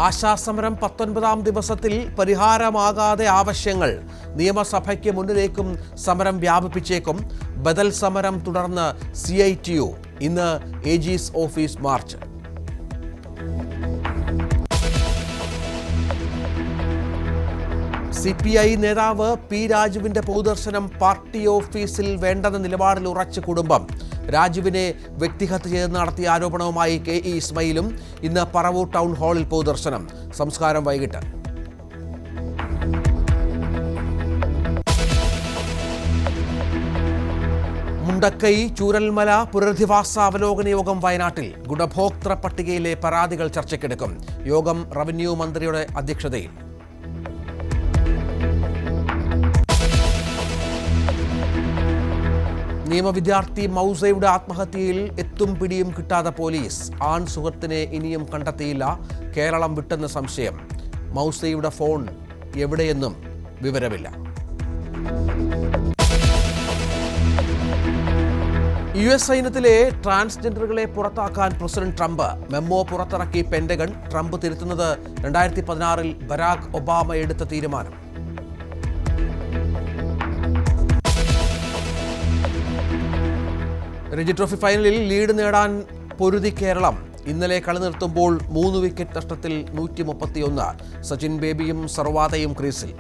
ആശാസമരം 19ാം ദിവസത്തിൽ പരിഹാരമാകാതെ ആവശ്യങ്ങൾ. നിയമസഭയ്ക്ക് മുന്നിലേക്കും സമരം വ്യാപിപ്പിച്ചേക്കും. ബദൽ സമരം തുടർന്ന് CITU. ഇന്ന് AG's ഓഫീസ് മാർച്ച്. CPI നേതാവ് P. രാജുവിന്റെ പൊതുദർശനം പാർട്ടി ഓഫീസിൽ വേണ്ടെന്ന നിലപാടിൽ ഉറച്ച കുടുംബം. രാജുവിനെ വ്യക്തിഹത്യ ചെയ്ത് നടത്തിയ ആരോപണവുമായി KE ഇസ്മയിലും ഇന്ന് പറവൂർ ടൗൺ ഹാളിൽ പൊതുദർശനം. സംസ്കാരം വൈകിട്ട്. മുണ്ടക്കൈ ചൂരൽമല പുനരധിവാസ അവലോകന യോഗം വയനാട്ടിൽ. ഗുണഭോക്തൃ പട്ടികയിലെ പരാതികൾ ചർച്ചയ്ക്കെടുക്കും. യോഗം റവന്യൂ മന്ത്രിയുടെ അധ്യക്ഷതയിൽ. നിയമവിദ്യാർത്ഥി മൗസയുടെ ആത്മഹത്യയിൽ എത്തും പിടിയും കിട്ടാതെ പോലീസ്. ആൺ സുഹൃത്തിനെ ഇനിയും കണ്ടെത്തിയില്ല. കേരളം വിട്ടെന്ന് സംശയം. മൗസയുടെ ഫോൺ എവിടെയെന്നും വിവരമില്ല. US സൈന്യത്തിലെ ട്രാൻസ്ജെൻഡറുകളെ പുറത്താക്കാൻ പ്രസിഡന്റ് ട്രംപ്. മെമ്മോ പുറത്തിറക്കി പെന്റഗൺ. ട്രംപ് തിരുത്തുന്നത് 2016 ബരാക് ഒബാമ എടുത്ത തീരുമാനം. രഞ്ജി ട്രോഫി ഫൈനലിൽ ലീഡ് നേടാൻ പൊരുതി കേരളം. ഇന്നലെ കളി നിർത്തുമ്പോൾ 3 വിക്കറ്റ് നഷ്ടത്തിൽ 131. സച്ചിൻ ബേബിയും സർവാതയും ക്രീസിൽ.